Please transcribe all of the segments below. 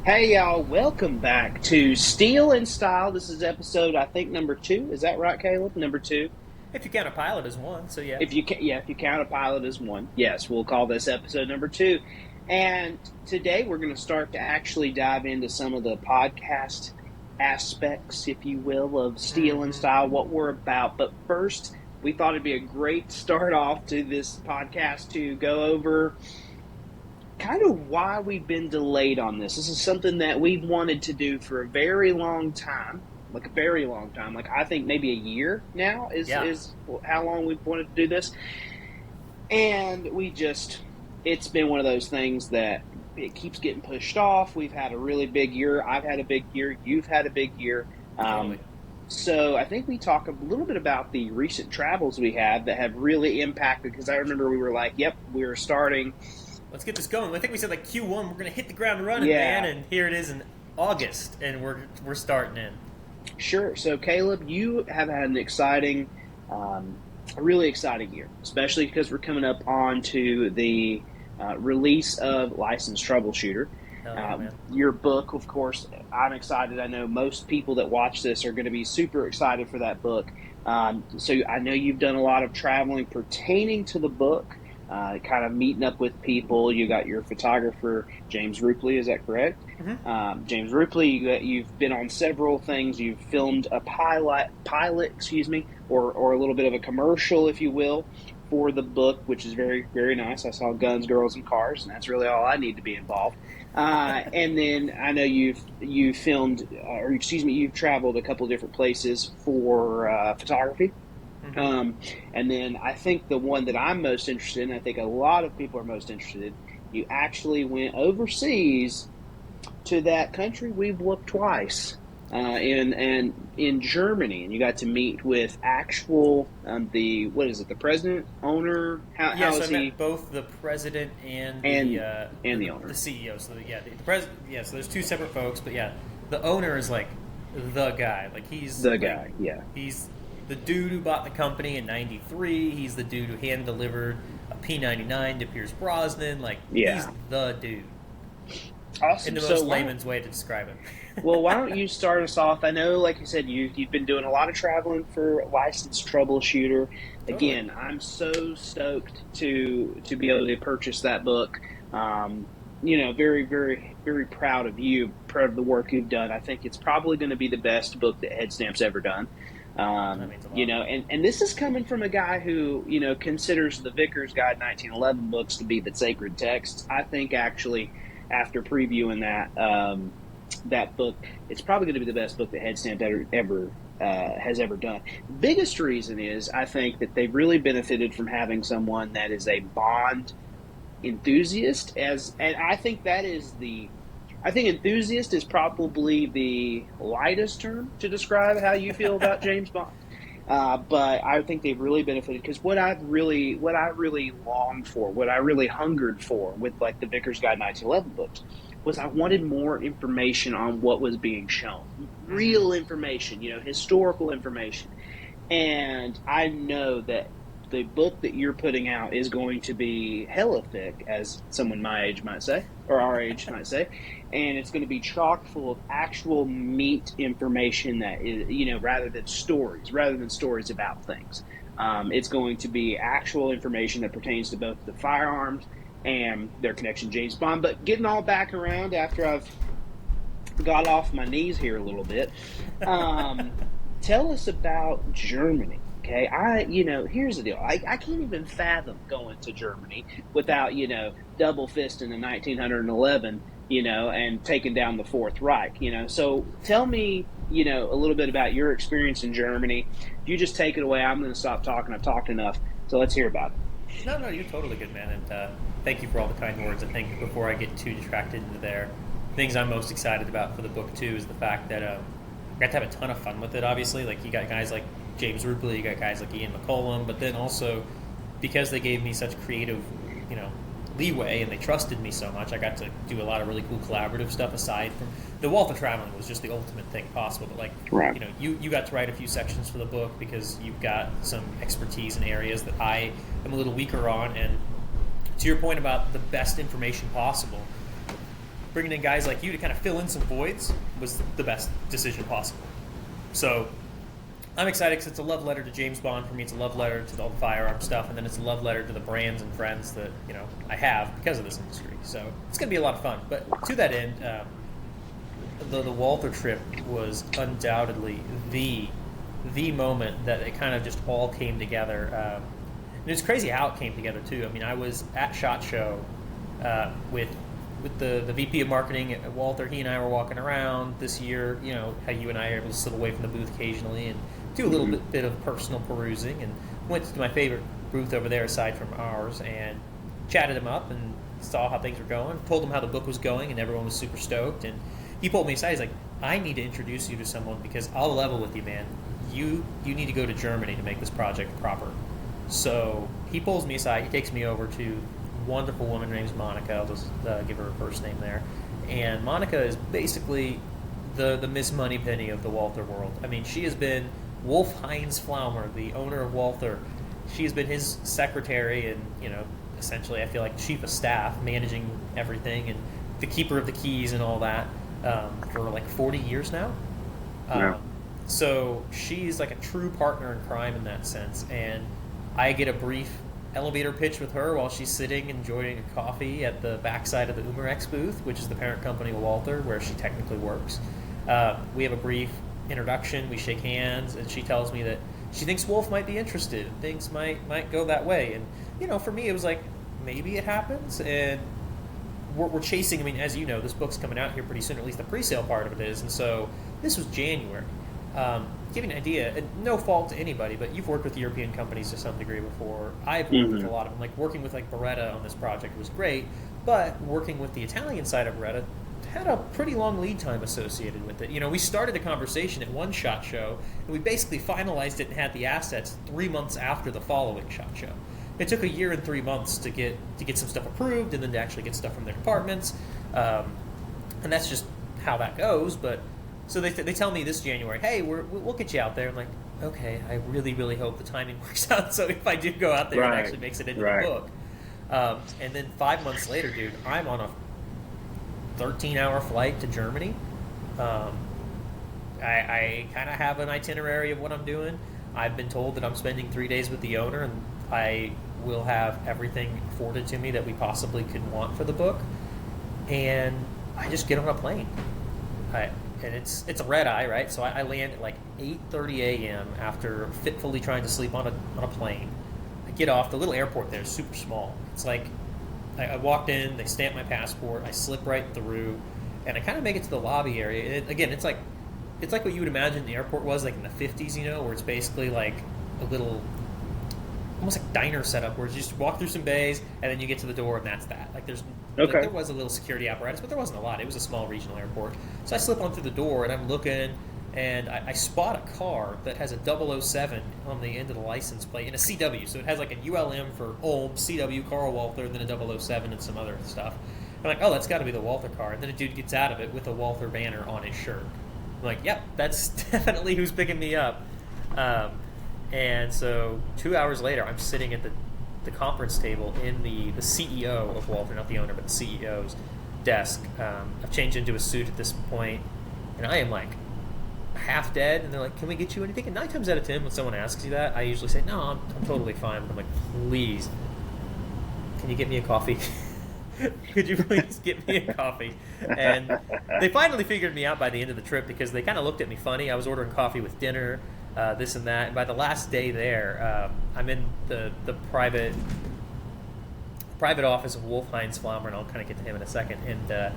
Hey y'all, welcome back to Steel and Style. This is episode, I think, number 2. Is that right, Caleb? Number 2. If you count a pilot as one, so yeah. If you count a pilot as one, yes, we'll call this episode number 2. And today we're going to start to actually dive into some of the podcast aspects, if you will, of Steel and Style, what we're about. But first, we thought it'd be a great start off to this podcast to go over kind of why we've been delayed on this. This is something that we've wanted to do for a very long time, like a very long time. Like I think maybe a year now is how long we've wanted to do this. And it's been one of those things that it keeps getting pushed off. We've had a really big year. I've had a big year. You've had a big year. Totally. So I think we talk a little bit about the recent travels we had that have really impacted, because I remember we were like, yep, we're starting. Let's get this going. I think we said like Q1, we're going to hit the ground running, Yeah. man, and here it is in August, and we're starting in. Sure. So, Caleb, you have had an exciting, a really exciting year, especially because we're coming up on to the release of Licensed Troubleshooter. Oh, man. Your book, of course, I'm excited. I know most people that watch this are going to be super excited for that book. So I know you've done a lot of traveling pertaining to the book. Kind of meeting up with people. You got your photographer, James Rupley, is that correct? Mm-hmm. James Rupley, you've been on several things. You've filmed a pilot, or a little bit of a commercial, if you will, for the book, which is very, very nice. I saw guns, girls, and cars, and that's really all I need to be involved. And then I know you've filmed, you've traveled a couple of different places for photography. Mm-hmm. And then I think the one that I'm most interested in, I think a lot of people are most interested in, you actually went overseas to that country we've looked twice, in Germany, and you got to meet with actual the president, owner. How So is I he? met both the president and the owner, the CEO. So the president. Yeah, so there's two separate folks, but yeah, the owner is like the guy. Like he's the guy. Yeah, he's the dude who bought the company in '93. He's the dude who hand delivered a P-99 to Pierce Brosnan. Like he's the dude. Awesome. In the most layman's way to describe it. Well, why don't you start us off? I know, like you said, you've been doing a lot of traveling for Licensed Troubleshooter. Again, Totally. I'm so stoked to be able to purchase that book. Very, very, very proud of you, proud of the work you've done. I think it's probably going to be the best book that Headstamp's ever done. That means a lot. And this is coming from a guy who, considers the Vickers Guide 1911 books to be the sacred texts. I think actually, after previewing that book, it's probably going to be the best book that Headstamp has ever done. The biggest reason is I think that they've really benefited from having someone that is a Bond enthusiast, and I think enthusiast is probably the lightest term to describe how you feel about James Bond. But I think they've really benefited, because what I really longed for, what I really hungered for with like the Vickers Guide 1911 books, was I wanted more information on what was being shown, real information, historical information. And I know that the book that you're putting out is going to be hella thick, as someone my age might say, or our age might say, and it's going to be chock full of actual meat information that is, rather than stories about things. It's going to be actual information that pertains to both the firearms and their connection to James Bond. But getting all back around after I've got off my knees here a little bit, tell us about Germany. Okay, here's the deal. I can't even fathom going to Germany without, double fisting in 1911, and taking down the Fourth Reich, So tell me, a little bit about your experience in Germany. If you just take it away, I'm going to stop talking. I've talked enough. So let's hear about it. No, you're totally good, man, and thank you for all the kind words. I think before I get too distracted into there, things I'm most excited about for the book, too, is the fact that I got to have a ton of fun with it, obviously. Like, you got guys like James Rupley, you got guys like Ian McCollum, but then also, because they gave me such creative, leeway, and they trusted me so much, I got to do a lot of really cool collaborative stuff aside from the Walther traveling was just the ultimate thing possible. But like, right. You got to write a few sections for the book because you've got some expertise in areas that I am a little weaker on. And to your point about the best information possible, bringing in guys like you to kind of fill in some voids was the best decision possible. So I'm excited because it's a love letter to James Bond. For me, it's a love letter to all the firearm stuff, and then it's a love letter to the brands and friends that I have because of this industry. So it's going to be a lot of fun. But to that end, the Walther trip was undoubtedly the moment that it kind of just all came together. And it was crazy how it came together too. I mean, I was at SHOT Show with the VP of marketing at Walther. He and I were walking around this year. How you and I are able to slip away from the booth occasionally and do a little bit of personal perusing. And went to my favorite booth over there aside from ours and chatted him up and saw how things were going. Told him how the book was going, and everyone was super stoked. And he pulled me aside. He's like, I need to introduce you to someone because I'll level with you, man. You need to go to Germany to make this project proper. So he pulls me aside. He takes me over to a wonderful woman. Her name's Monica. I'll just give her first name there. And Monica is basically the Miss Moneypenny of the Walther world. I mean, she has been Wolf Heinz Flaumer, the owner of Walther. She has been his secretary and, essentially I feel like chief of staff, managing everything and the keeper of the keys and all that for like 40 years now. Yeah. So she's like a true partner in crime in that sense. And I get a brief elevator pitch with her while she's sitting enjoying a coffee at the backside of the Umarex booth, which is the parent company of Walther, where she technically works. We have a brief introduction. We shake hands, and she tells me that she thinks Wolf might be interested. Things might go that way. And, for me, it was like, maybe it happens. And we're chasing, I mean, as you know, this book's coming out here pretty soon, or at least the pre-sale part of it is. And so this was January. Give you an idea, and no fault to anybody, but you've worked with European companies to some degree before. I've worked with a lot of them. Like working with Beretta on this project was great, but working with the Italian side of Beretta had a pretty long lead time associated with it. We started a conversation at one SHOT Show, and we basically finalized it and had the assets 3 months after the following SHOT Show. It took a year and 3 months to get some stuff approved, and then to actually get stuff from their departments, and that's just how that goes. But so they tell me this January, hey, we'll get you out there. I'm like, okay, I really, really hope the timing works out. So if I do go out there, it actually makes it into the book. And then 5 months later, dude, I'm on a 13-hour flight to Germany. I kind of have an itinerary of what I'm doing. I've been told that I'm spending 3 days with the owner, and I will have everything afforded to me that we possibly could want for the book. And I just get on a plane. And it's a red eye, right? So I land at like 8:30 a.m. after fitfully trying to sleep on a plane. I get off. The little airport there is super small. It's like I walked in, they stamped my passport, I slip right through, and I kind of make it to the lobby area. Again, it's like what you would imagine the airport was like in the 50s, where it's basically like a little, almost like diner setup where you just walk through some bays and then you get to the door and that's that. Like there was a little security apparatus, but there wasn't a lot. It was a small regional airport. So I slip on through the door and I'm looking, and I spot a car that has a 007 on the end of the license plate and a CW. So it has like a ULM for Ulm, CW, Carl Walther, and then a 007 and some other stuff. I'm like, oh, that's got to be the Walther car. And then a dude gets out of it with a Walther banner on his shirt. I'm like, yep, that's definitely who's picking me up. And so 2 hours later, I'm sitting at the conference table in the CEO of Walther, not the owner, but the CEO's desk. I've changed into a suit at this point, and I am like half dead. And they're like, can we get you anything? And 9 times out of 10, when someone asks you that, I usually say, no, I'm totally fine. But I'm like, please, can you get me a coffee? Could you please get me a coffee? And they finally figured me out by the end of the trip because they kind of looked at me funny. I was ordering coffee with dinner, this and that. And by the last day there, I'm in the private office of Wolf Heinz Flaumer, and I'll kind of get to him in a second. And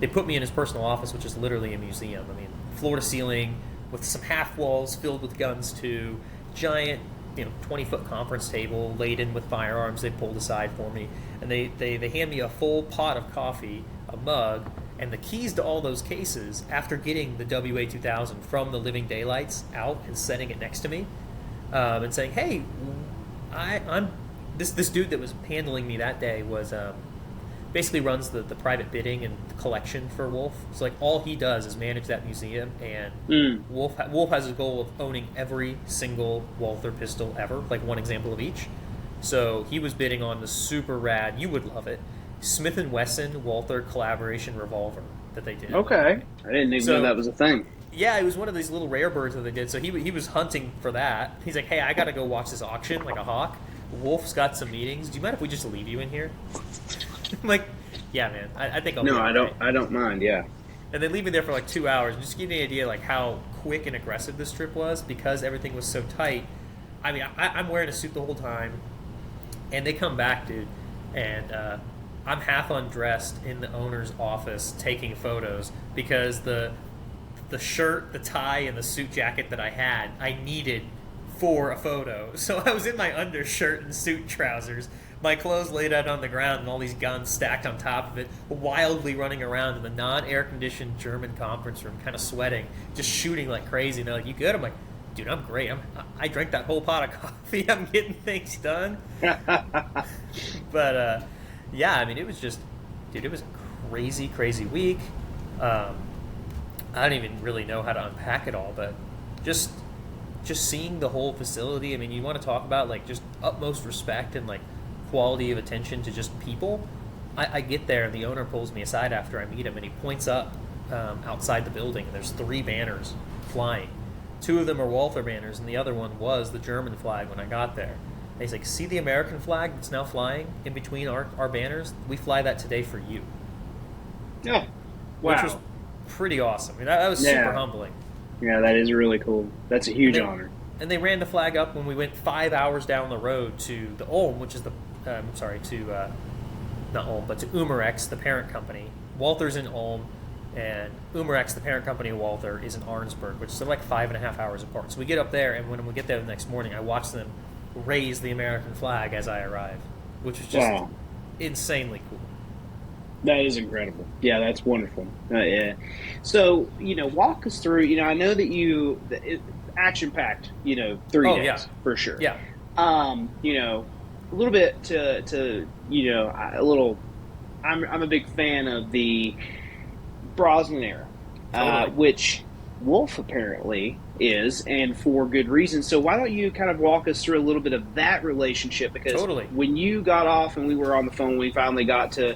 they put me in his personal office, which is literally a museum. I mean, floor to ceiling with some half walls filled with guns too, giant 20-foot conference table laden with firearms they pulled aside for me. And they hand me a full pot of coffee, a mug, and the keys to all those cases after getting the WA-2000 from the Living Daylights out and setting it next to me, and saying, hey, I'm this dude that was handling me that day was basically runs the private bidding and the collection for Wolf. So like all he does is manage that museum, and Wolf has a goal of owning every single Walther pistol ever, like one example of each. So he was bidding on the super rad, you would love it, Smith and Wesson Walther collaboration revolver that they did. Okay, I didn't even know So that was a thing. yeah, it was one of these little rare birds that they did. So he was hunting for that. He's like, hey, I got to go watch this auction like a hawk. Wolf's got some meetings. Do you mind if we just leave you in here? I'm like, yeah, man. I think I'll be No, all I right. don't. I don't mind. Yeah. And they leave me there for like 2 hours. Just to give you an idea like how quick and aggressive this trip was because everything was so tight. I mean, I'm wearing a suit the whole time, and they come back, dude, and I'm half undressed in the owner's office taking photos because the shirt, the tie, and the suit jacket that I had, I needed for a photo. So I was in my undershirt and suit trousers, my clothes laid out on the ground, and all these guns stacked on top of it, wildly running around in the non-air conditioned German conference room, kind of sweating, just shooting like crazy. And they're like, "You good?" I'm like, "Dude, I'm great. I drank that whole pot of coffee. I'm getting things done." But yeah, I mean, it was just, dude, it was a crazy, crazy week. I don't even really know how to unpack it all, but just seeing the whole facility. I mean, you want to talk about like just utmost respect and like quality of attention to just people. I get there and the owner pulls me aside after I meet him and he points up outside the building and there's 3 banners flying. 2 of them are Walther banners and the other one was the German flag when I got there. And he's like, see the American flag that's now flying in between our banners? We fly that today for you. Yeah. Which was Wow. pretty awesome. I mean, that was super humbling. Yeah, that is really cool. That's a huge honor. And they ran the flag up when we went 5 hours down the road to the Ulm, which is the, not Ulm, but to Umarex, the parent company. Walther's in Ulm, and Umarex, the parent company of Walther, is in Arnsberg, which is like 5.5 hours apart. So we get up there, and when we get there the next morning, I watch them raise the American flag as I arrive, which is just insanely cool. That is incredible. Yeah, that's wonderful. Yeah. So, walk us through, I know that action-packed, 3 days for sure. Yeah. A little bit a little, I'm a big fan of the Brosnan era, Totally. which Wolf apparently is, and for good reason. So why don't you kind of walk us through a little bit of that relationship? Because Totally. when you got off and we were on the phone, we finally got to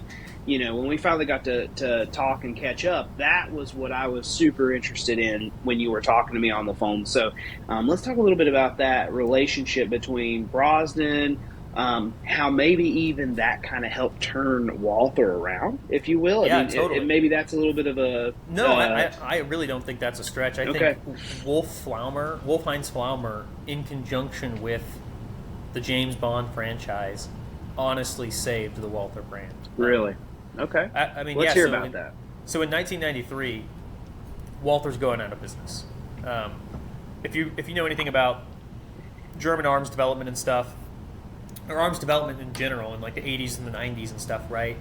talk and catch up, that was what I was super interested in when you were talking to me on the phone. So let's talk a little bit about that relationship between Brosnan, how maybe even that kind of helped turn Walther around, if you will. Yeah, totally. Maybe that's a little bit of a... No, I really don't think that's a stretch. I think Wolf-Heinz Flaumer, in conjunction with the James Bond franchise, honestly saved the Walther brand. Really? Okay. I mean, let's hear about that. So in 1993, Walther's going out of business. If you know anything about German arms development and stuff, or arms development in general in like the 80s and the 90s and stuff, right?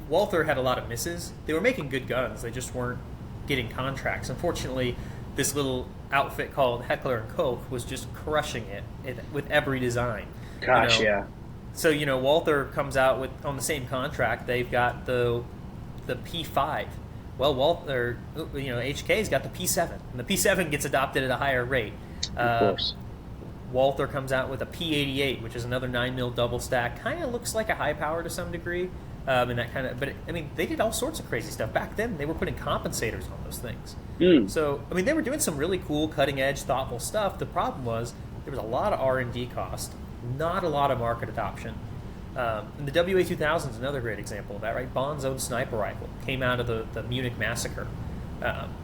Walther had a lot of misses. They were making good guns. They just weren't getting contracts. Unfortunately, this little outfit called Heckler and Koch was just crushing it with every design. Gosh, yeah. So, Walther comes out with, on the same contract, they've got the P5. Well, Walther, HK's got the P7, and the P7 gets adopted at a higher rate. Of course. Walther comes out with a P88, which is another 9mm double stack. Kind of looks like a high power to some degree, and that kind of. But they did all sorts of crazy stuff back then. They were putting compensators on those things. So, they were doing some really cool, cutting edge, thoughtful stuff. The problem was there was a lot of R&D cost, not a lot of market adoption. And the WA2000 is another great example of that, right? Bond's own sniper rifle came out of the Munich massacre.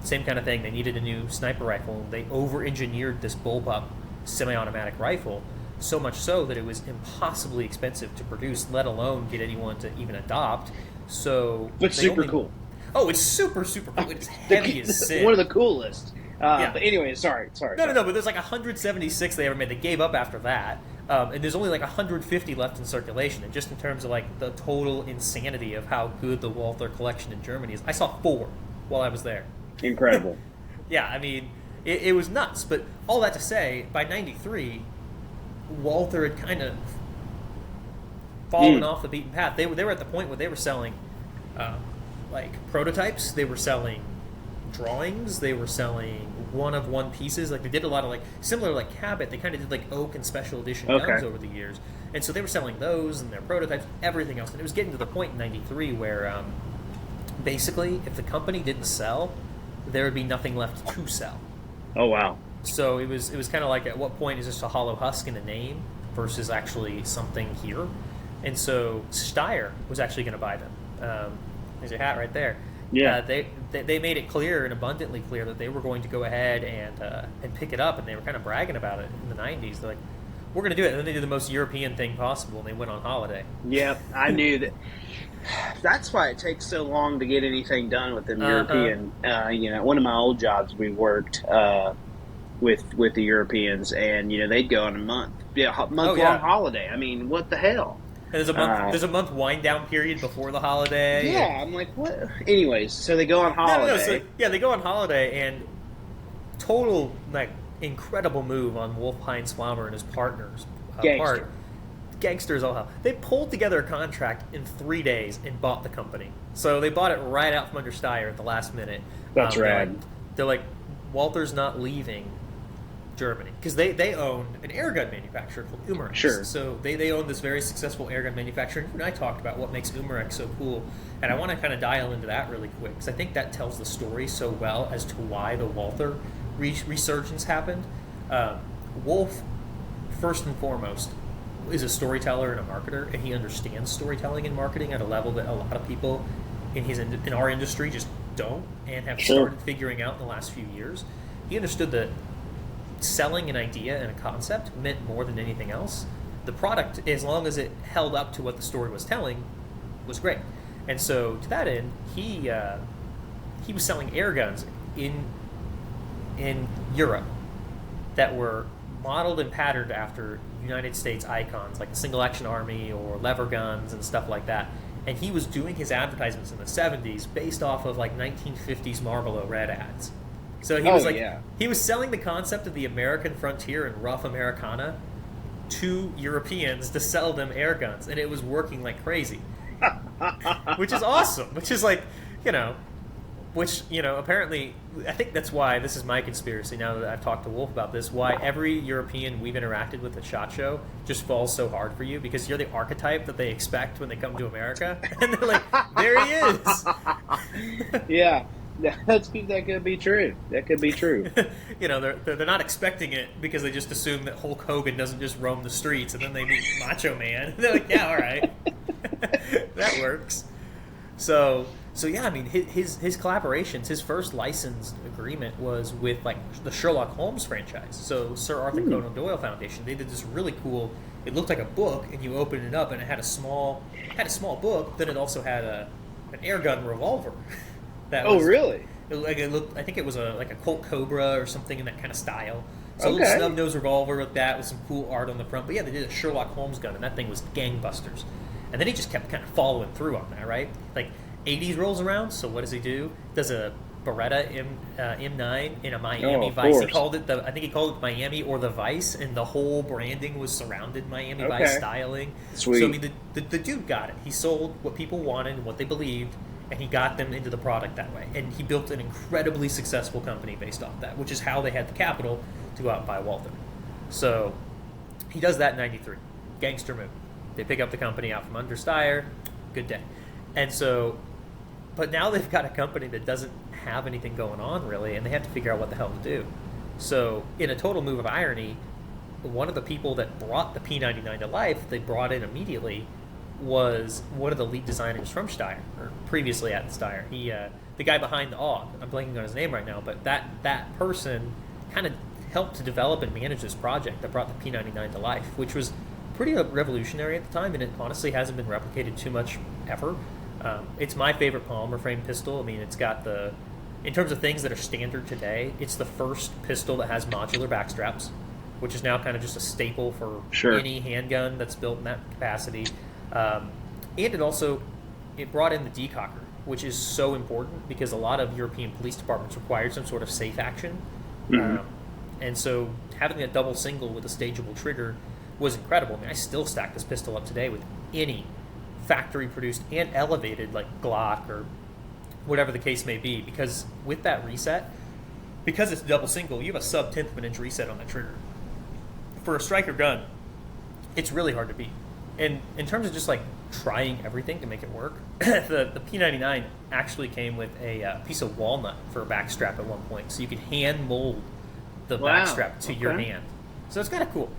Same kind of thing. They needed a new sniper rifle. They over-engineered this bulb-up semi-automatic rifle, so much so that it was impossibly expensive to produce, let alone get anyone to even adopt. So, but super cool. Oh, it's super, super cool. It's heavy as sin. One of the coolest. But anyway, sorry. No, but there's like 176 they ever made. They gave up after that. And there's only like 150 left in circulation. And just in terms of like the total insanity of how good the Walther collection in Germany is, I saw 4 while I was there. Incredible. Yeah, it was nuts. But all that to say, by 93, Walther had kind of fallen off the beaten path. They were at the point where they were selling like prototypes. They were selling drawings. They were selling one of one pieces. Like they did a lot of like similar like Cabot. They kind of did like oak and special edition Okay. guns over the years, and so they were selling those and their prototypes, everything else. And it was getting to the point in '93 where basically, if the company didn't sell, there would be nothing left to sell. Oh wow. So it was kind of like, at what point is this a hollow husk in a name versus actually something here? And so Steyr was actually going to buy them. There's your hat right there. Yeah. They made it clear and abundantly clear that they were going to go ahead and pick it up, and they were kind of bragging about it in the '90s. They're like, "We're going to do it," and then they did the most European thing possible, and they went on holiday. Yep, I knew that. That's why it takes so long to get anything done with them European. One of my old jobs, we worked with the Europeans, and they'd go on a month long holiday. I mean, what the hell? And there's a month wind down period before the holiday. Yeah, I'm like, what? Anyways, so they go on holiday. They go on holiday, and total like incredible move on Wolf Heinz Flaumer and his partners part. Gangsters all hell. They pulled together a contract in 3 days and bought the company. So they bought it right out from under Steyr at the last minute. That's rad. They're like, Walther's not leaving Germany, because they own an airgun manufacturer called Umarex. Sure. So they own this very successful airgun manufacturer. And you and I talked about what makes Umarex so cool, and I want to kind of dial into that really quick, because I think that tells the story so well as to why the Walther resurgence happened. Wolf, first and foremost, is a storyteller and a marketer, and he understands storytelling and marketing at a level that a lot of people in our industry just don't, and have started figuring out in the last few years. He understood that selling an idea and a concept meant more than anything else. The product, as long as it held up to what the story was telling, was great. And so, to that end, he was selling air guns in Europe that were modeled and patterned after United States icons like the Single Action Army or lever guns and stuff like that. And he was doing his advertisements in the 70s based off of like 1950s Marlboro Red ads. So he was selling the concept of the American frontier and rough Americana to Europeans to sell them air guns, and it was working like crazy. Which is awesome. Apparently, I think that's why, this is my conspiracy now that I've talked to Wolf about this, why every European we've interacted with at SHOT Show just falls so hard for you, because you're the archetype that they expect when they come to America. And they're like, there he is! Yeah. That could be true. That could be true. They're not expecting it, because they just assume that Hulk Hogan doesn't just roam the streets, and then they meet Macho Man. They're like, yeah, all right. That works. So yeah, I mean, his collaborations, his first licensed agreement was with like the Sherlock Holmes franchise. So Sir Arthur Conan Doyle Foundation, they did this really cool. It looked like a book, and you opened it up, and it had a small book. Then it also had an airgun revolver. Really? It looked. I think it was like a Colt Cobra or something in that kind of style. So a little snub nose revolver with that, with some cool art on the front. But yeah, they did a Sherlock Holmes gun, and that thing was gangbusters. And then he just kept kind of following through on that, right? Like 80s rolls around, so what does he do? Does a Beretta M9 in a Miami Vice. I think he called it Miami or the Vice, and the whole branding was surrounded Miami Vice styling. Sweet. So I mean, the dude got it. He sold what people wanted and what they believed, and he got them into the product that way. And he built an incredibly successful company based off that, which is how they had the capital to go out and buy Walther. So he does that in '93. Gangster move. They pick up the company out from under Steyr. Good day. And so, but now they've got a company that doesn't have anything going on really, and they have to figure out what the hell to do. So in a total move of irony, one of the people that brought the P99 to life, they brought in immediately, was one of the lead designers from Steyr, or previously at Steyr. He, the guy behind the AUG, I'm blanking on his name right now, but that person kind of helped to develop and manage this project that brought the P99 to life, which was pretty revolutionary at the time, and it honestly hasn't been replicated too much ever. It's my favorite polymer frame pistol. I mean, it's got in terms of things that are standard today, it's the first pistol that has modular backstraps, which is now kind of just a staple for any handgun that's built in that capacity. And it brought in the decocker, which is so important because a lot of European police departments required some sort of safe action. Mm-hmm. And so having a double single with a stageable trigger was incredible. I mean, I still stack this pistol up today with any factory produced and elevated like Glock or whatever the case may be. Because with that reset, because it's double single, you have a sub 10th of an inch reset on that trigger. For a striker gun, it's really hard to beat. And in terms of just like trying everything to make it work, the P99 actually came with a piece of walnut for a back strap at one point, so you could hand mold the back strap to your hand. So it's kind of cool.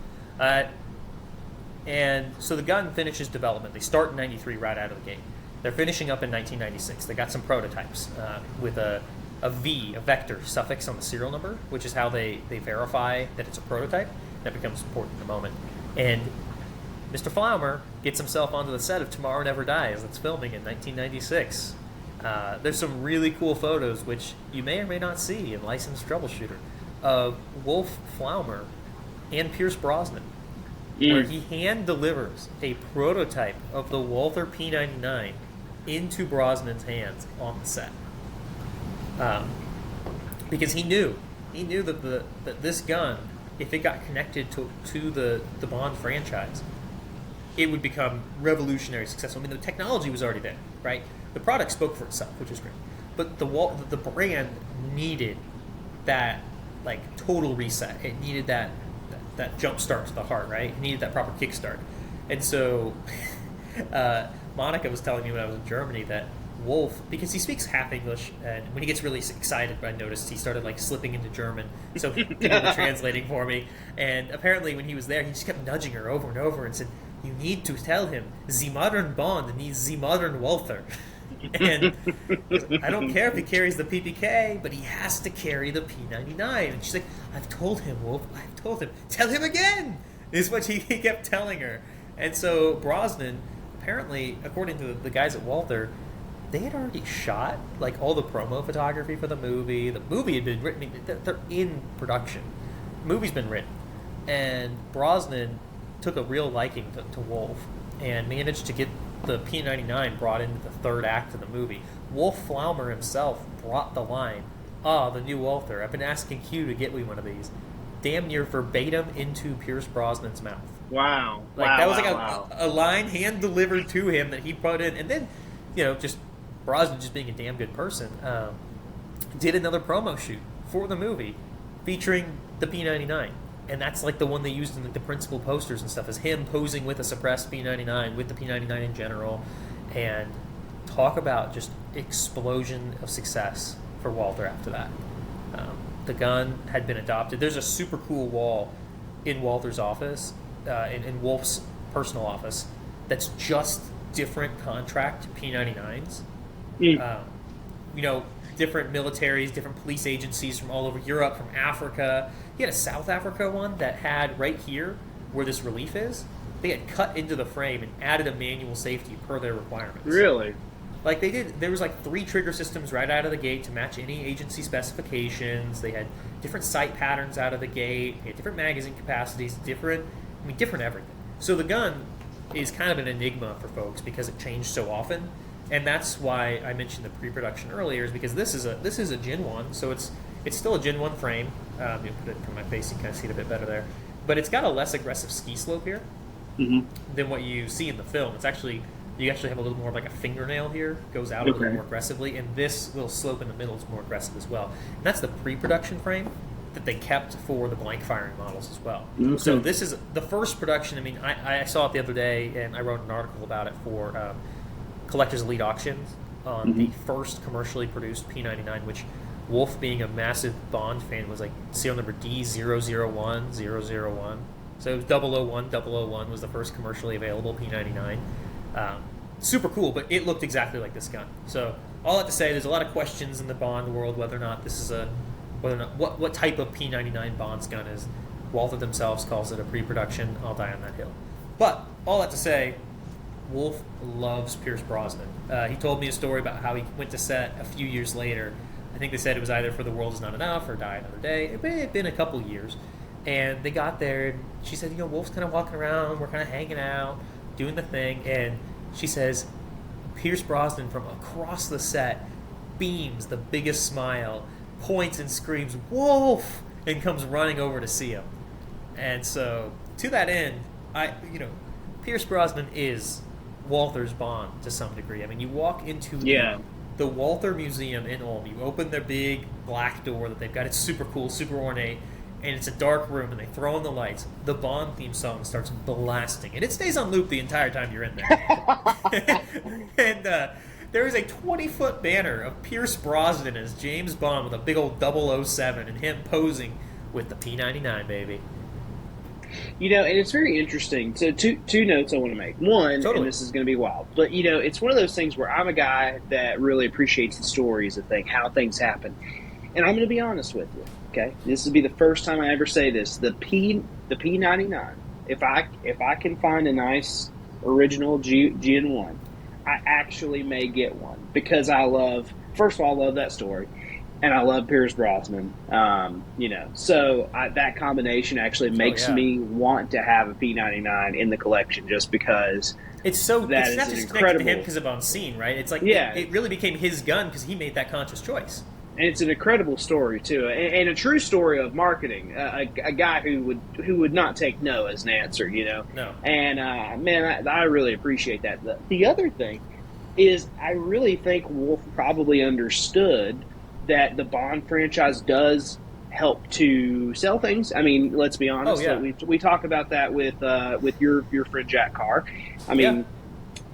And so the gun finishes development. They start in '93 right out of the gate. They're finishing up in 1996. They got some prototypes with a V, a vector suffix on the serial number, which is how they verify that it's a prototype. That becomes important in a moment. And Mr. Flaumer gets himself onto the set of Tomorrow Never Dies. That's filming in 1996. There's some really cool photos, which you may or may not see in Licensed Troubleshooter, of Wolf Flaumer and Pierce Brosnan, where he hand delivers a prototype of the Walther P99 into Brosnan's hands on the set. Because he knew that this gun, if it got connected to the Bond franchise, it would become revolutionary successful. I mean, the technology was already there, right? The product spoke for itself, which is great. But the brand needed that like total reset. It needed that jump start to the heart, right? It needed that proper kickstart. And so Monica was telling me when I was in Germany that Wolf, because he speaks half English, and when he gets really excited, I noticed he started like slipping into German, so people were translating for me. And apparently when he was there, he just kept nudging her over and over and said, "You need to tell him, the modern Bond needs the modern Walther." And I don't care if he carries the PPK, but he has to carry the P99. And she's like, "I've told him, Wolf, I've told him. Tell him again," is what he kept telling her. And so Brosnan, apparently, according to the guys at Walther, they had already shot like all the promo photography for the movie. The movie had been written. They're in production. The movie's been written. And Brosnan took a real liking to Wolf and managed to get the P99 brought into the third act of the movie. Wolf Flaumer himself brought the line, the new Walther. I've been asking Q to get me one of these." Damn near verbatim into Pierce Brosnan's mouth. Wow. That was a line hand delivered to him that he put in. And then, just Brosnan, just being a damn good person, did another promo shoot for the movie featuring the P99. And that's like the one they used in the principal posters and stuff, is him posing with a suppressed P99, with the P99 in general. And talk about just explosion of success for Walther after that. The gun had been adopted. There's a super cool wall in Walther's office, in Wolf's personal office, that's just different contract P99s. Different militaries, different police agencies from all over Europe, from Africa. He had a South Africa one that had right here where this relief is. They had cut into the frame and added a manual safety per their requirements. Really? Like they did. There was like 3 trigger systems right out of the gate to match any agency specifications. They had different sight patterns out of the gate. They had different magazine capacities, different everything. So the gun is kind of an enigma for folks because it changed so often. And that's why I mentioned the pre-production earlier, is because this is a Gen 1, so it's still a Gen 1 frame. Let me put it from my face, you can kind of see it a bit better there. But it's got a less aggressive ski slope here than what you see in the film. You actually have a little more of like a fingernail here, goes out a little more aggressively, and this little slope in the middle is more aggressive as well. And that's the pre-production frame that they kept for the blank firing models as well. Okay. So this is the first production. I mean, I saw it the other day, and I wrote an article about it for Collector's Elite Auctions on the first commercially produced P99, which Wolf, being a massive Bond fan, was like serial number D001001. So it was 001 was the first commercially available P99. Super cool, but it looked exactly like this gun. So all I have to say, there's a lot of questions in the Bond world whether or not this is what type of P99 Bond's gun is. Walther themselves calls it a pre-production. I'll die on that hill. But all I have to say, Wolf loves Pierce Brosnan. He told me a story about how he went to set a few years later. I think they said it was either For the World Is Not Enough or Die Another Day. It had been a couple years. And they got there, and she said, Wolf's kind of walking around, we're kind of hanging out, doing the thing, and she says, Pierce Brosnan from across the set beams the biggest smile, points and screams, "Wolf!" and comes running over to see him. And so, to that end, Pierce Brosnan is Walther's Bond to some degree. I mean, you walk into the Walther Museum in Ulm. You open their big black door that they've got. It's super cool, super ornate, and it's a dark room, and they throw on the lights. The Bond theme song starts blasting, and it stays on loop the entire time you're in there. And there is a 20-foot banner of Pierce Brosnan as James Bond with a big old 007 and him posing with the P99, baby. You know, and it's very interesting. So two notes I want to make. One, Totally. and this is going to be wild, but you know, it's one of those things where I'm a guy that really appreciates the stories of how things happen, and I'm going to be honest with you. Okay, this will be the first time I ever say this. The P99. If I can find a nice original GN1, I actually may get one because I love. First of all, I love that story. And I love Pierce Brosnan, you know. So that combination actually makes me want to have a P99 in the collection, just because it's so. That it's not just connected to him because of On Scene, right? It's like it really became his gun because he made that conscious choice. And it's an incredible story too, and a true story of marketing. A guy who would not take no as an answer, you know. No. And man, I really appreciate that. The other thing is, I really think Wolf probably understood that the Bond franchise does help to sell things. I mean, let's be honest. Oh, yeah. We talk about that with your friend Jack Carr. I mean,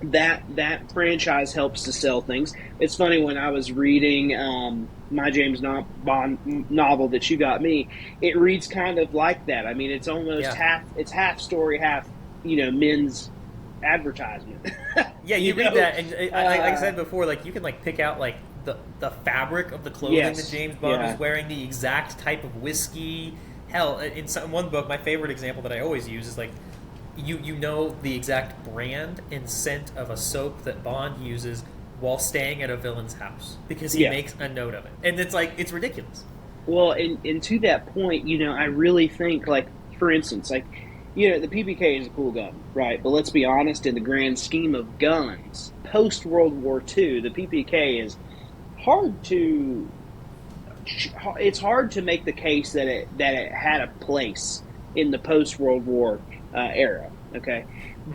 that franchise helps to sell things. It's funny, when I was reading my James Bond novel that you got me, it reads kind of like that. I mean, it's almost half story, half, you know, men's advertisement. Yeah, you read that, and like I said before, like you can like pick out like the fabric of the clothing that James Bond is wearing, the exact type of whiskey. Hell, in one book, my favorite example that I always use is like you know the exact brand and scent of a soap that Bond uses while staying at a villain's house because he makes a note of it, and it's like it's ridiculous. Well, and to that point, you know, I really think, like, for instance, like, you know, the PPK is a cool gun, right? But let's be honest, in the grand scheme of guns, post World War II, the PPK is it's hard to make the case that it had a place in the post World War era. Okay,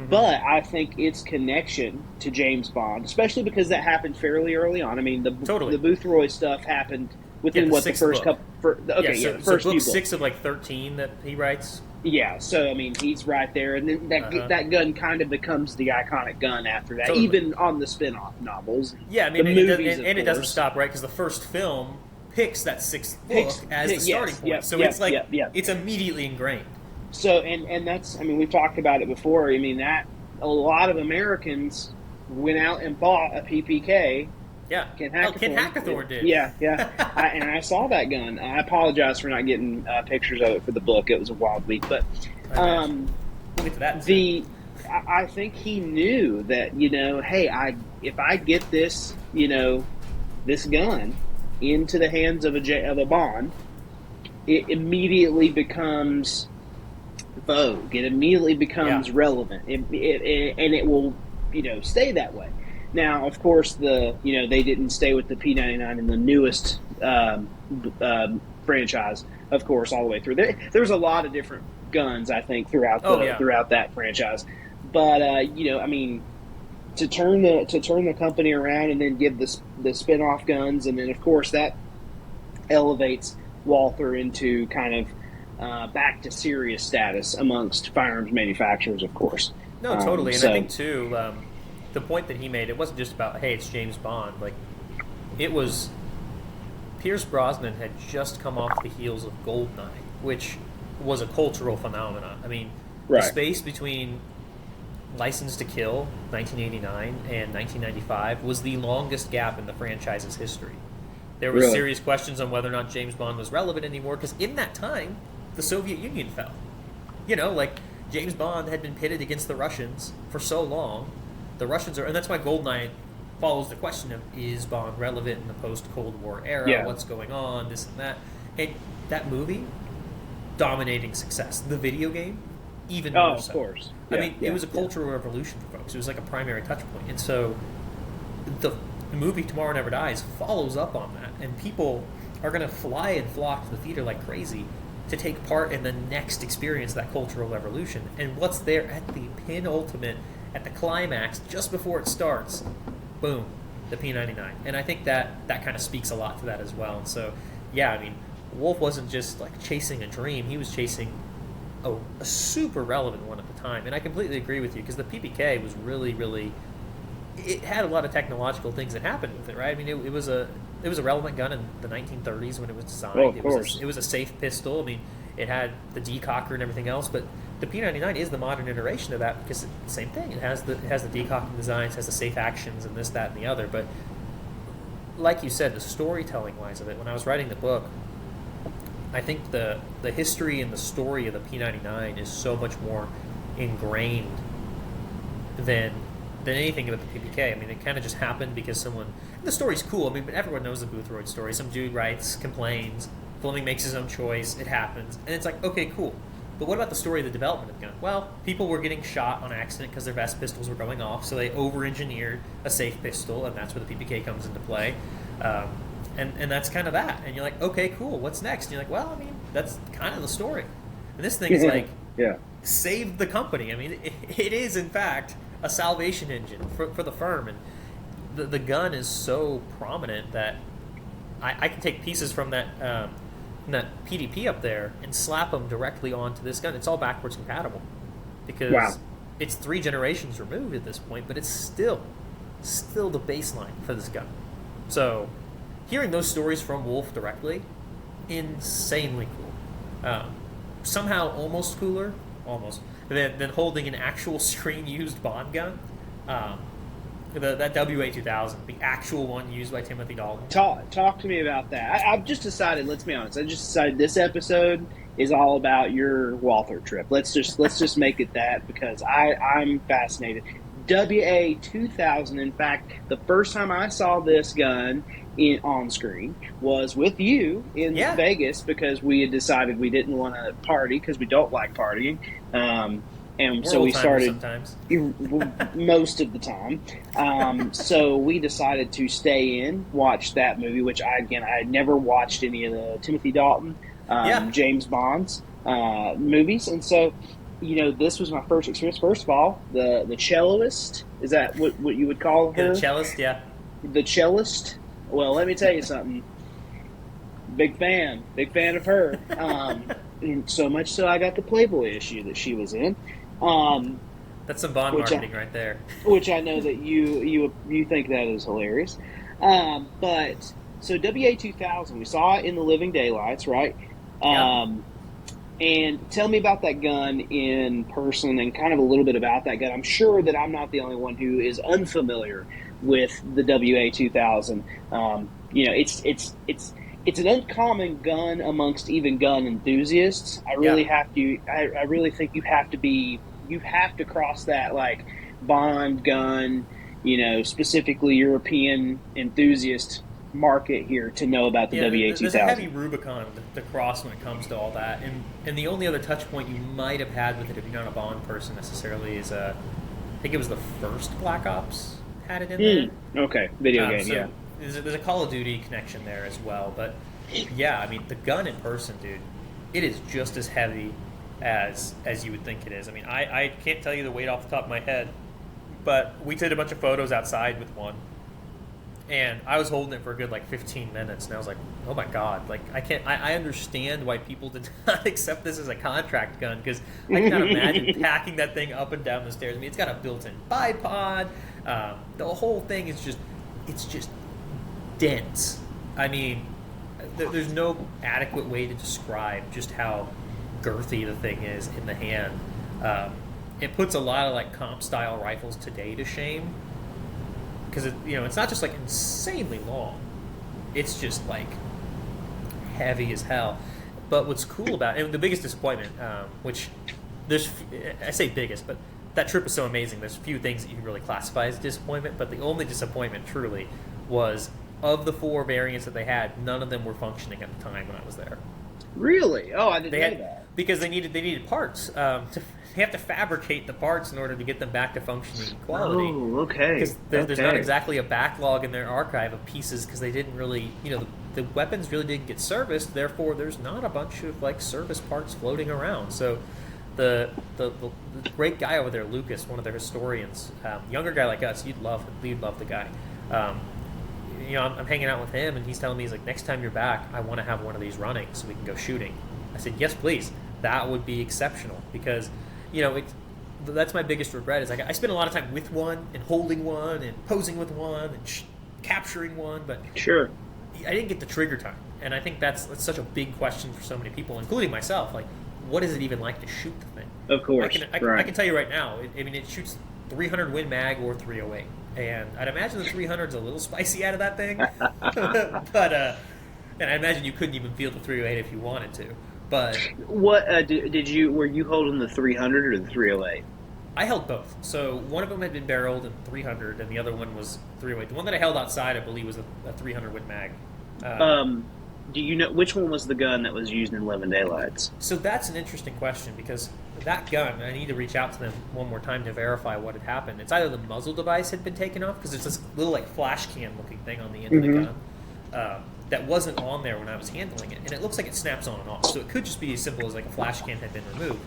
but I think its connection to James Bond, especially because that happened fairly early on. I mean, the Boothroyd stuff happened within the first couple. The first book few 6 of like 13 that he writes. Yeah, so I mean, he's right there, and then that gun kind of becomes the iconic gun after that, even on the spin-off novels. Yeah, I mean, it doesn't stop, right? Because the first film picks that 6th book as the starting point, so it's like it's immediately ingrained. So, and that's, I mean, we've talked about it before. I mean, that a lot of Americans went out and bought a PPK. Yeah, Ken Hackathorn did. Yeah. And I saw that gun. I apologize for not getting pictures of it for the book. It was a wild week, but we'll get to that. I think he knew that, you know, hey, if I get this, you know, this gun into the hands of a Bond, it immediately becomes vogue. It immediately becomes relevant, and it will, you know, stay that way. Now, of course, they didn't stay with the P99 in the newest franchise, of course, all the way through. There's a lot of different guns, I think, throughout that franchise. But you know, I mean, to turn the company around and then give the spin-off guns, and then of course that elevates Walther into kind of back to serious status amongst firearms manufacturers, of course. No, totally, and I think too. The point that he made, it wasn't just about, hey, it's James Bond. Like, it was Pierce Brosnan had just come off the heels of Goldeneye, which was a cultural phenomenon. I mean, the space between License to Kill, 1989, and 1995 was the longest gap in the franchise's history. There were serious questions on whether or not James Bond was relevant anymore, because in that time, the Soviet Union fell. You know, like, James Bond had been pitted against the Russians for so long. The Russians are, and that's why Goldeneye follows the question of, is Bond relevant in the post-Cold War era? Yeah. What's going on? This and that. And that movie, dominating success. The video game, even more so. Of course. I mean, it was a cultural revolution for folks. It was like a primary touch point. And so the movie Tomorrow Never Dies follows up on that. And people are going to fly and flock to the theater like crazy to take part in the next experience, that cultural revolution. And what's there at the penultimate, at the climax, just before it starts, boom, the P99, and I think that kind of speaks a lot to that as well. And so, yeah, I mean, Wolf wasn't just like chasing a dream; he was chasing a super relevant one at the time. And I completely agree with you because the PPK was really, really, it had a lot of technological things that happened with it, right? I mean, it was a relevant gun in the 1930s when it was designed. Oh, of course. It was a safe pistol. I mean, it had the decocker and everything else, but the P99 is the modern iteration of that because it's the same thing. It has the decocking designs, has the safe actions, and this, that, and the other. But like you said, the storytelling wise of it, when I was writing the book, I think the history and the story of the P99 is so much more ingrained than anything about the PPK. I mean, it kind of just happened because someone. The story's cool. I mean, but everyone knows the Boothroyd story. Some dude writes, complains, Fleming makes his own choice. It happens, and it's like, okay, cool. But what about the story of the development of the gun? Well, people were getting shot on accident because their best pistols were going off, so they over-engineered a safe pistol, and that's where the PPK comes into play. And that's kind of that. And you're like, okay, cool. What's next? And you're like, well, I mean, that's kind of the story. And this thing is like, yeah, saved the company. I mean, it is in fact a salvation engine for the firm, and the gun is so prominent that I can take pieces from that PDP up there and slap them directly onto this gun. It's all backwards compatible because it's 3 generations removed at this point, but it's still the baseline for this gun. So hearing those stories from Wolf directly, insanely cool. Somehow almost cooler, than holding an actual screen-used Bond gun. That WA2000, the actual one used by Timothy Dalton. Talk to me about that. I've just decided. Let's be honest. I just decided this episode is all about your Walther trip. Let's just make it that because I'm fascinated. WA2000. In fact, the first time I saw this gun on screen was with you in Vegas because we had decided we didn't want to party because we don't like partying. And so we started sometimes. Most of the time. So we decided to stay in, watch that movie, which I had never watched any of the Timothy Dalton, James Bond's movies. And so, this was my first experience. First of all, the celloist, is that what you would call her? The cellist, yeah. The cellist. Well, let me tell you something. Big fan of her. And so much so I got the Playboy issue that she was in. That's some Bond marketing right there. Which I know that you think that is hilarious. But so WA2000, we saw it in the Living Daylights, right? And tell me about that gun in person and kind of a little bit about that gun. I'm sure that I'm not the only one who is unfamiliar with the WA2000. It's an uncommon gun amongst even gun enthusiasts. I really think you have to cross that like Bond gun, specifically European enthusiast market here to know about the WA2000. There's a heavy Rubicon to cross when it comes to all that, and the only other touch point you might have had with it if you're not a Bond person necessarily is I think it was the first Black Ops had it in there. Okay, video game, so There's a Call of Duty connection there as well, but yeah, I mean the gun in person, dude, it is just as heavy as you would think it is. I mean, I can't tell you the weight off the top of my head, but we did a bunch of photos outside with one. And I was holding it for a good 15 minutes, and I was like, "Oh my god!" I understand why people did not accept this as a contract gun because I cannot imagine packing that thing up and down the stairs. I mean, it's got a built-in bipod. The whole thing is just dense. I mean, there's no adequate way to describe just how girthy the thing is in the hand. It puts a lot of comp-style rifles today to shame. Because it's not just insanely long; it's just heavy as hell. But what's cool about it, and the biggest disappointment, which I say biggest, but that trip was so amazing. There's few things that you can really classify as disappointment. But the only disappointment, truly, was of the 4 variants that they had, none of them were functioning at the time when I was there. Really? Oh, I didn't know that. Because they needed parts. They have to fabricate the parts in order to get them back to functioning quality. Oh, okay. Because there's not exactly a backlog in their archive of pieces because they didn't really, the weapons really didn't get serviced. Therefore, there's not a bunch of service parts floating around. So the great guy over there, Lucas, one of their historians, younger guy like us, you'd love the guy. I'm hanging out with him, and he's telling me, he's like, next time you're back, I want to have one of these running so we can go shooting. I said, yes, please. That would be exceptional because, that's my biggest regret is I spent a lot of time with one and holding one and posing with one and capturing one, but Sure. I didn't get the trigger time. And I think that's such a big question for so many people, including myself. Like, what is it even like to shoot the thing? Of course. I can tell you right now, it shoots 300 Win Mag or 308. And I'd imagine the 300's a little spicy out of that thing. But, and I imagine you couldn't even feel the 308 if you wanted to. But What were you holding the 300 or the 308? I held both. So one of them had been barreled in 300, and the other one was 308. The one that I held outside, I believe, was a 300 Win Mag. Do you know which one was the gun that was used in 11 Daylights? So that's an interesting question because that gun, I need to reach out to them one more time to verify what had happened. It's either the muzzle device had been taken off because it's this little like flash cam looking thing on the end of the gun that wasn't on there when I was handling it, and it looks like it snaps on and off. So it could just be as simple as like a flash cam had been removed,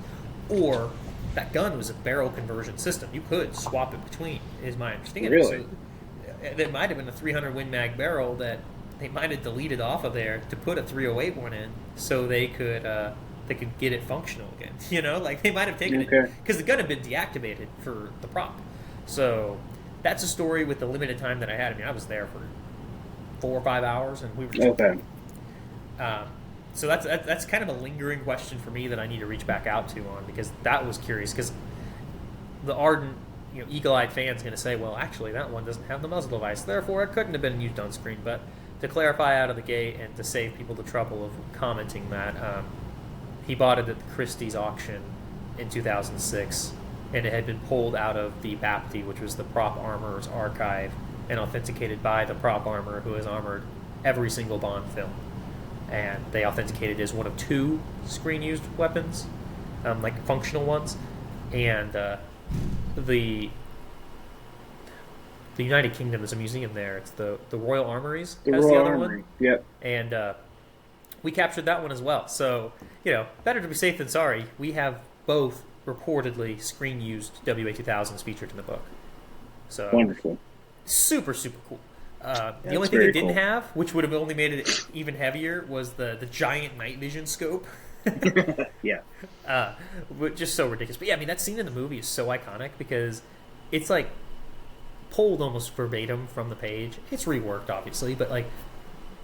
or that gun was a barrel conversion system. You could swap it between, is my understanding. Really? So there might have been a 300 Win Mag barrel that they might have deleted off of there to put a 308 one in, so they could get it functional again. Like they might have taken it because the gun had been deactivated for the prop. So that's a story with the limited time that I had. I mean, I was there for 4 or 5 hours, and we were just so that's kind of a lingering question for me that I need to reach back out to on, because that was curious. Because the ardent, eagle-eyed fan's going to say, well, actually, that one doesn't have the muzzle device, therefore it couldn't have been used on screen. But to clarify out of the gate and to save people the trouble of commenting that, he bought it at the Christie's auction in 2006, and it had been pulled out of the BAPTI, which was the Prop Armorer's Archive, and authenticated by the prop armorer who has armored every single Bond film. And they authenticated it as one of 2 screen-used weapons, like functional ones. And the United Kingdom, there's a museum there. It's the Royal Armories. The has Royal the other Armory. one. Yep. And we captured that one as well. So, better to be safe than sorry. We have both reportedly screen-used WA-2000s featured in the book. So Wonderful. Super, super cool. The only thing it didn't have, which would have only made it even heavier, was the giant night vision scope. Yeah. Just so ridiculous. But yeah, I mean, that scene in the movie is so iconic because it's like pulled almost verbatim from the page. It's reworked, obviously, but like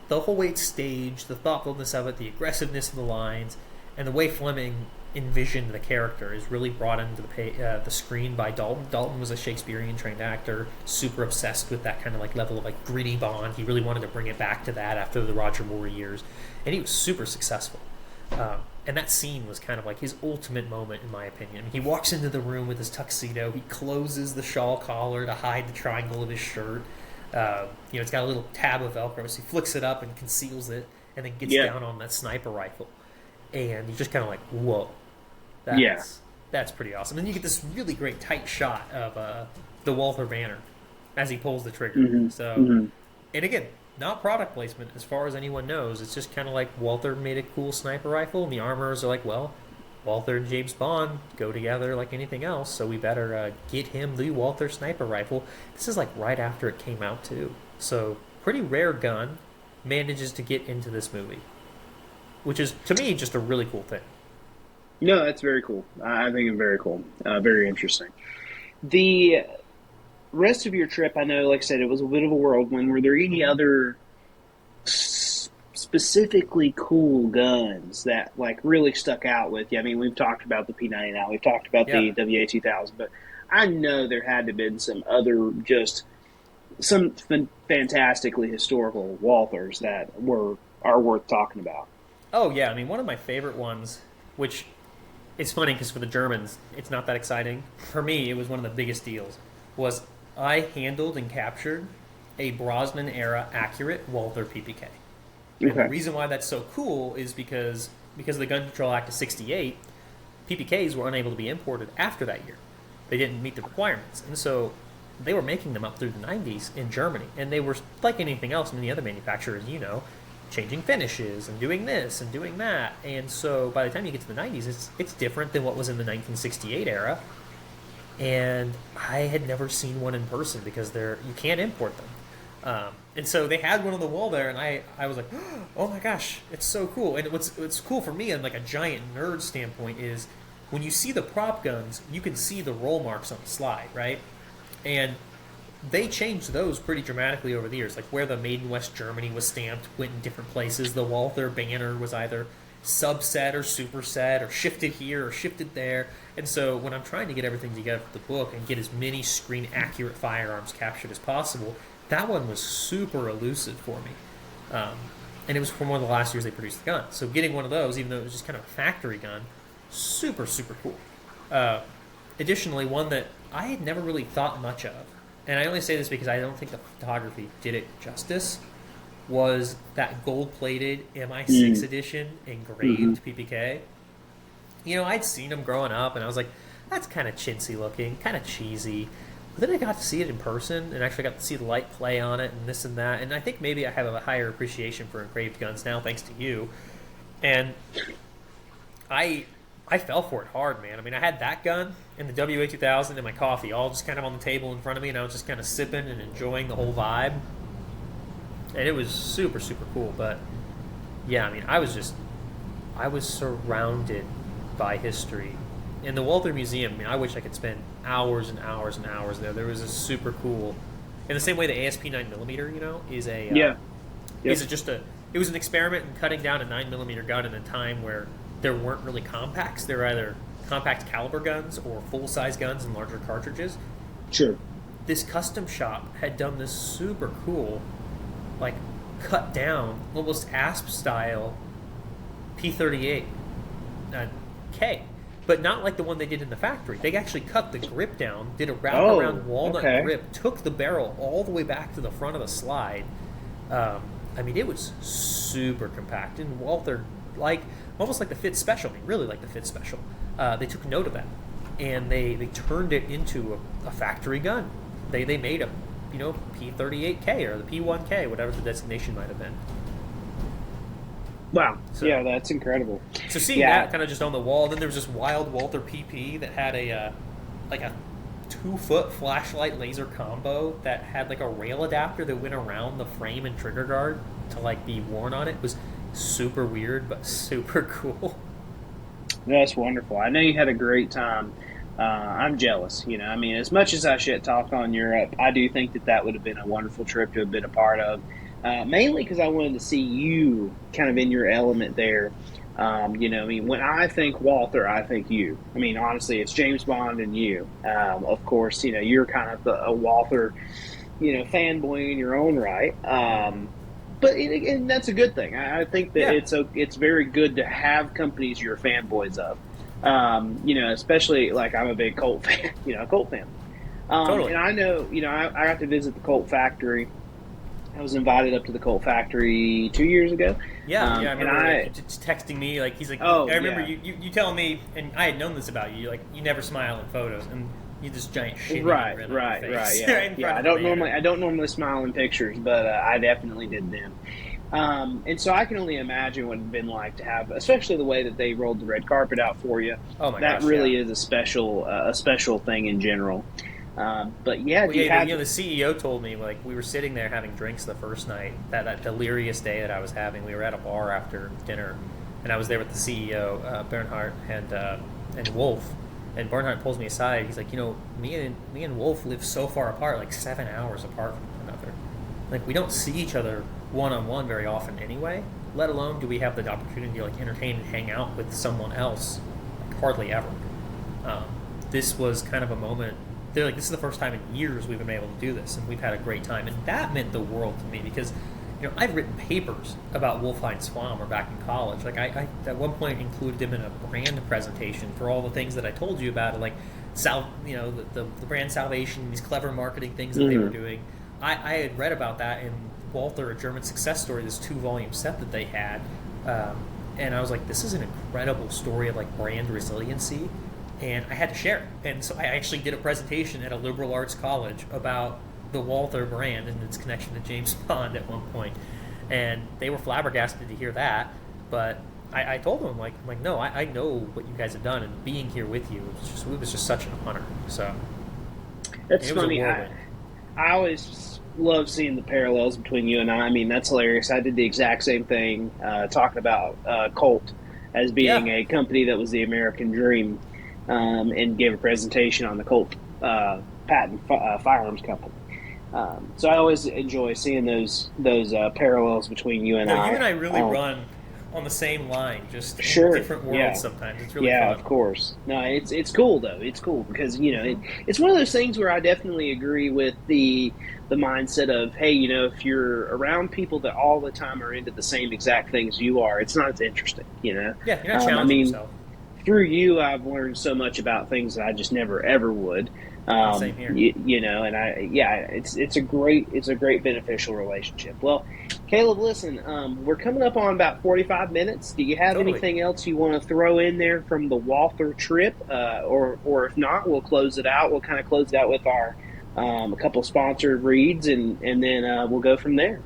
the whole way it's staged, the thoughtfulness of it, the aggressiveness of the lines, and the way Fleming envisioned the character is really brought into the screen by Dalton. Dalton was a Shakespearean trained actor, super obsessed with that kind of like level of like gritty Bond. He really wanted to bring it back to that after the Roger Moore years, and he was super successful. And that scene was kind of like his ultimate moment, in my opinion. I mean, he walks into the room with his tuxedo. He closes the shawl collar to hide the triangle of his shirt. It's got a little tab of Velcro, so he flicks it up and conceals it, and then gets down on that sniper rifle. And you're just kind of like, whoa. That's pretty awesome. And you get this really great tight shot of the Walther banner as he pulls the trigger. And again, not product placement as far as anyone knows. It's just kind of like Walther made a cool sniper rifle, and the armorers are like, well, Walther and James Bond go together like anything else, so we better get him the Walther sniper rifle. This is like right after it came out, too. So, pretty rare gun manages to get into this movie, which is, to me, just a really cool thing. No, that's very cool. I think it's very cool. Very interesting. The rest of your trip, I know, like I said, it was a bit of a whirlwind. Were there any other specifically cool guns that like really stuck out with you? I mean, we've talked about the P99, we've talked about the WA-2000, but I know there had to have been some other some fantastically historical Walthers that are worth talking about. Oh, yeah. I mean, one of my favorite ones, which it's funny because for the Germans, it's not that exciting. For me, it was one of the biggest deals, was I handled and captured a Brosnan-era accurate Walther PPK. And the reason why that's so cool is because of the Gun Control Act of 68, PPKs were unable to be imported after that year. They didn't meet the requirements. And so they were making them up through the 90s in Germany. And they were, like anything else, many other manufacturers, changing finishes and doing this and doing that. And so by the time you get to the 90s, it's different than what was in the 1968 era. And I had never seen one in person because you can't import them. And so they had one on the wall there, and I was like, oh my gosh, it's so cool. And what's cool for me, on like a giant nerd standpoint, is when you see the prop guns, you can see the roll marks on the slide, right? And they changed those pretty dramatically over the years. Like where the Made in West Germany was stamped went in different places. The Walther banner was either subset or superset or shifted here or shifted there. And so when I'm trying to get everything together for the book and get as many screen accurate firearms captured as possible, that one was super elusive for me. And it was from one of the last years they produced the gun. So getting one of those, even though it was just kind of a factory gun, super, super cool. Uh, Additionally, one that I had never really thought much of, and I only say this because I don't think the photography did it justice, was that gold-plated MI6 edition engraved PPK. You know, I'd seen them growing up, and I was like, that's kind of chintzy looking, kind of cheesy. But then I got to see it in person, and actually got to see the light play on it, and this and that. And I think maybe I have a higher appreciation for engraved guns now, thanks to you. And I fell for it hard, man. I mean, I had that gun and the WA2000 and my coffee all just kind of on the table in front of me, and I was just kind of sipping and enjoying the whole vibe. And it was super, super cool. But yeah, I mean, I was surrounded by history. In the Walther Museum, I mean, I wish I could spend hours and hours and hours there. There was a super cool, in the same way the ASP 9mm, you know, is a Yeah. Yep. is just a it was an experiment in cutting down a 9mm gun in a time where there weren't really compacts. They were either compact caliber guns or full size guns and larger cartridges. Sure. This custom shop had done this super cool, like cut down, almost ASP style P38 K, but not like the one they did in the factory. They actually cut the grip down, did a wraparound walnut grip, took the barrel all the way back to the front of the slide. I mean, it was super compact. And Walther, like almost like the Fit Special, I mean, really like the Fit Special. They took note of that, and they turned it into a factory gun. They made a P38K or the P1K, whatever the designation might have been. Wow. So, yeah, that's incredible. So seeing that kind of just on the wall, then there was this wild Walther PP that had a 2-foot flashlight laser combo that had like a rail adapter that went around the frame and trigger guard to like be worn on it. It was super weird but super cool. That's wonderful. I know you had a great time. I'm jealous. You know, I mean, as much as I shit talk on Europe, I do think that would have been a wonderful trip to have been a part of. Mainly because I wanted to see you kind of in your element there. I mean, when I think Walther, I think you. I mean, honestly, it's James Bond and you. Of course, you're kind of a Walther, fanboy in your own right. And that's a good thing. I think that it's very good to have companies you're fanboys of. Especially like I'm a big Colt fan. A Colt fan. Totally. And I know, I got to visit the Colt factory. I was invited up to the Colt factory 2 years ago. Yeah, I remember just texting me. Like he's like, I remember you telling me, and I had known this about you. Like you never smile in photos, and you just giant shit. Right. Yeah. I don't normally smile in pictures, but I definitely did then. And so I can only imagine what it'd been like to have, especially the way that they rolled the red carpet out for you. Oh my gosh, that really is a special thing in general. But yeah, the CEO told me, like, we were sitting there having drinks the first night, that delirious day that I was having. We were at a bar after dinner, and I was there with the CEO, Bernhardt, and Wolf. And Bernhardt pulls me aside. He's like, me and Wolf live so far apart, like 7 hours apart from one another. Like, we don't see each other one-on-one very often anyway, let alone do we have the opportunity to, like, entertain and hang out with someone else, like, hardly ever. This was kind of a moment. They're like, this is the first time in years we've been able to do this, and we've had a great time. And that meant the world to me because, I'd written papers about Wolfheinz Swammer back in college. Like, I at one point included him in a brand presentation for all the things that I told you about, like, the brand salvation, these clever marketing things that they were doing. I had read about that in Walther, A German Success Story, this 2-volume set that they had. And I was like, this is an incredible story of, like, brand resiliency. And I had to share it. And so I actually did a presentation at a liberal arts college about the Walther brand and its connection to James Bond at one point. And they were flabbergasted to hear that. But I told them, like no, I know what you guys have done, and being here with you, it was just such an honor. So it's funny. I always love seeing the parallels between you and I. I mean, that's hilarious. I did the exact same thing, talking about Colt as being Yeah. a company that was the American dream, and gave a presentation on the Colt patent firearms company. So I always enjoy seeing those parallels between you and No, you and I. I really run on the same line, just in Sure, different worlds yeah. sometimes. It's really Yeah, fun. of course. No, it's cool though. It's cool because it's one of those things where I definitely agree with the mindset of, hey, if you're around people that all the time are into the same exact things you are, it's not as interesting. Yeah, you're not I challenging mean, yourself. through you, I've learned so much about things that I just never ever would. Same here. And it's a great beneficial relationship. Well, Caleb, listen, we're coming up on about 45 minutes. Do you have Totally. anything else you want to throw in there from the Walther trip, or if not, we'll close it out. We'll kind of close it out with our a couple sponsored reads, and then we'll go from there.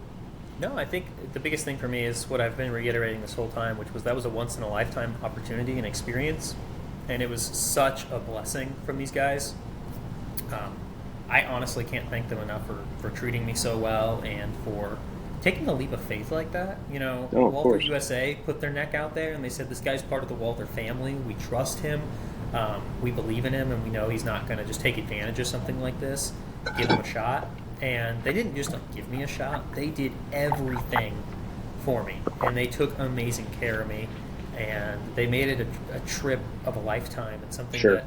No, I think the biggest thing for me is what I've been reiterating this whole time, which was that was a once in a lifetime opportunity and experience, and it was such a blessing from these guys. Um, I honestly can't thank them enough for treating me so well and for taking a leap of faith like that. Oh, of Walther course. USA put their neck out there and they said, this guy's part of the Walther family. We trust him. We believe in him, and we know he's not going to just take advantage of something like this. Give him a shot. And they didn't just give me a shot. They did everything for me, and they took amazing care of me. And they made it a trip of a lifetime, and something Sure. that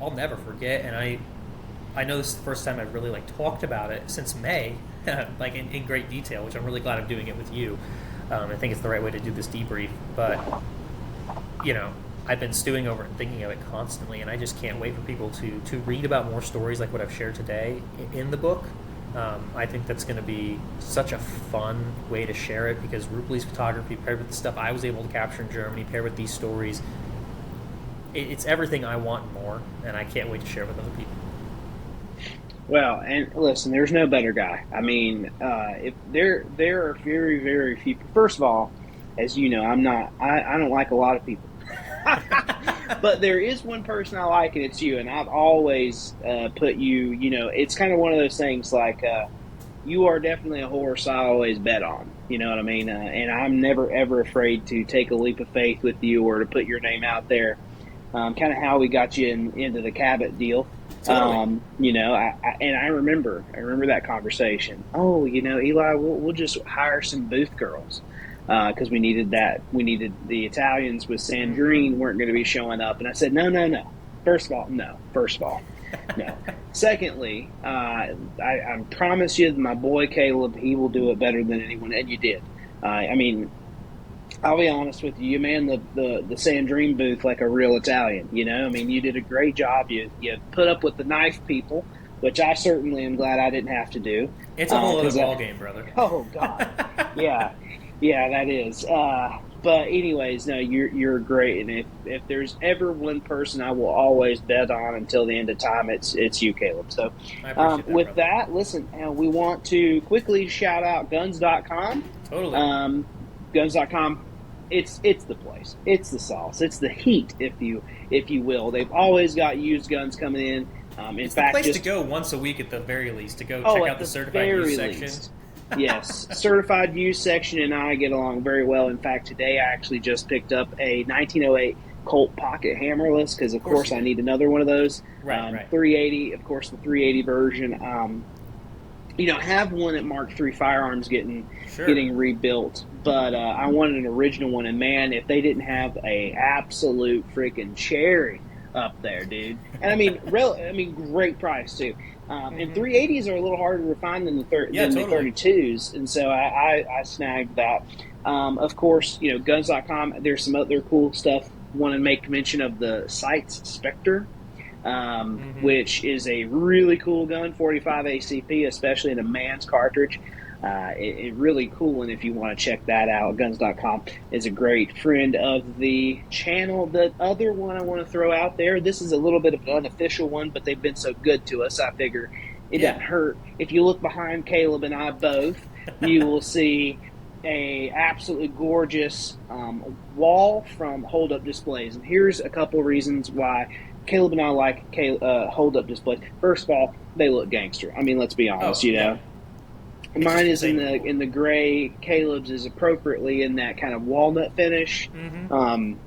I'll never forget. And I know this is the first time I've really talked about it since May, in great detail, which I'm really glad I'm doing it with you. I think it's the right way to do this debrief. But I've been stewing over it and thinking of it constantly, and I just can't wait for people to read about more stories like what I've shared today in the book. I think that's going to be such a fun way to share it, because Rupley's photography paired with the stuff I was able to capture in Germany, paired with these stories, it's everything I want and more, and I can't wait to share it with other people. Well, and listen, there's no better guy. I mean, if there are very very few. First of all, as you know, I don't like a lot of people. But there is one person I like, and it's you. And I've always put you. It's kind of one of those things like you are definitely a horse I always bet on. You know what I mean? And I'm never ever afraid to take a leap of faith with you or to put your name out there. Kind of how we got you into the Cabot deal. Totally. I remember that conversation. Oh, Eli, we'll just hire some booth girls because we needed that. We needed the Italians with Sandrine weren't going to be showing up, and I said, no, no, no. First of all, no. First of all, no. Secondly, I promise you, my boy Caleb, he will do it better than anyone, and you did. I mean, I'll be honest with you, you man the Sandrine booth like a real Italian. I mean, you did a great job. You put up with the knife people, which I certainly am glad I didn't have to do. It's a whole other ball game, brother. Oh God, yeah, yeah, that is. But anyways, no, you're great, and if there's ever one person I will always bet on until the end of time, it's you, Caleb. So I appreciate that, with brother. that, listen, we want to quickly shout out guns.com. Totally. Guns.com, it's the place. It's the sauce. It's the heat, if you will. They've always got used guns coming in. In It's fact, the place just to go once a week at the very least, to go oh, check at out the the certified very use section. least. Yes, certified use section and I get along very well. In fact, today I actually just picked up a 1908 Colt pocket hammerless because, of course, you I did. need another one of those. Right. 380, of course, the 380 version. Have one at Mark III Firearms getting rebuilt, but I wanted an original one. And man, if they didn't have a absolute freaking cherry up there, dude. And I mean, great price too. And 380s are a little harder to find than the Totally. 32s, and so I snagged that. Of course, guns.com. There's some other cool stuff. Want to make mention of the Sights Spectre, which is a really cool gun, 45 ACP, especially in a man's cartridge. It really cool, and if you want to check that out, guns.com is a great friend of the channel. The other one I want to throw out there, this is a little bit of an unofficial one, but they've been so good to us, I figure it doesn't hurt. If you look behind Caleb and I both, you will see a absolutely gorgeous wall from Hold Up Displays, and here's a couple reasons why. Caleb and I like hold up displays. First of all, they look gangster. I mean, let's be honest. Oh You yeah, know, it's mine just is in insanely the cool. gray. Caleb's is appropriately in that kind of walnut finish. Mm-hmm. Um,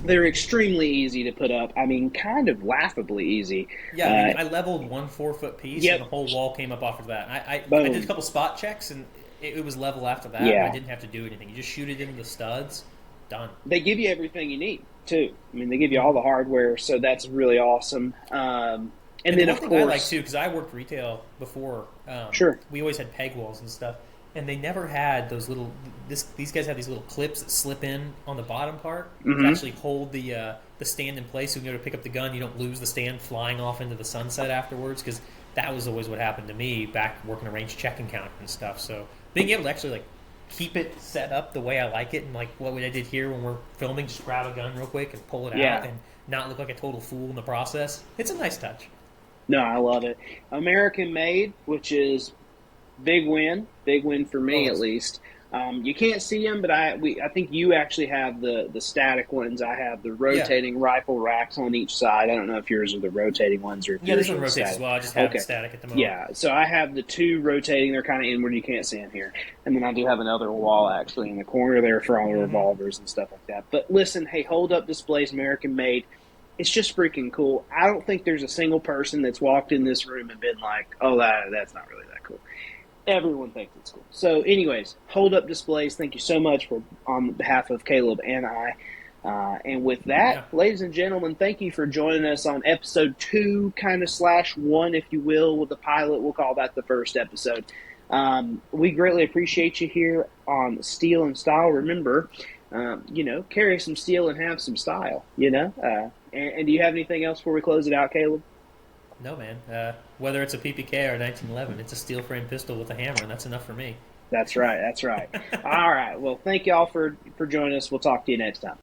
they're extremely easy to put up. I mean, kind of laughably easy. Yeah, I mean, Uh, I leveled 1 4 foot piece, and yep, the whole wall came up off of that. I did a boom. couple spot checks, and it was level after that, and I Yeah, didn't have to do anything. You just shoot it into the studs, done. they give you everything you need too. I mean, they give you all Mm-hmm. the hardware, so that's really awesome. And And the then, one of thing I like course, too, because I worked retail before, sure. we always had peg walls and stuff, and they never had those little. These guys have these little clips that slip in on the bottom part to Hmm. actually hold the stand in place. So when you go to pick up the gun, you don't lose the stand flying off into the sunset afterwards. Because that was always what happened to me back working a range check encounter and stuff. So being able to actually like keep it set up the way I like it, and like what I did here when we're filming, just grab a gun real quick and pull it out, Yeah. and not look like a total fool in the process. It's a nice touch. No, I love it. American made, which is big win for me at Always. least. You can't see them, but I think you actually have the static ones. I have the Yeah. rotating rifle racks on each side. I don't know if yours are the rotating ones or if Yeah, this yours one are the rotates as static. well. I just have the Okay, static at the moment. yeah. So I have the two rotating. They're kind of inward. You can't see them here, and then I do have another wall actually in the corner there for all the Mm-hmm. revolvers and stuff like that. But listen, hey, hold up displays, American made. It's just freaking cool. I don't think there's a single person that's walked in this room and been like, "Oh, that's not really that cool." Everyone thinks it's cool. So, anyways, hold up displays. Thank you so much for on behalf of Caleb and I. And with that, Yeah. ladies and gentlemen, thank you for joining us on episode 2, kind of slash 1, if you will, with the pilot. We'll call that the first episode. We greatly appreciate you here on Steel and Style. Remember, carry some steel and have some style. And do you have anything else before we close it out, Caleb? No, man. Whether it's a PPK or a 1911, it's a steel frame pistol with a hammer, and that's enough for me. That's right. That's right. All right. Well, thank y'all for joining us. We'll talk to you next time.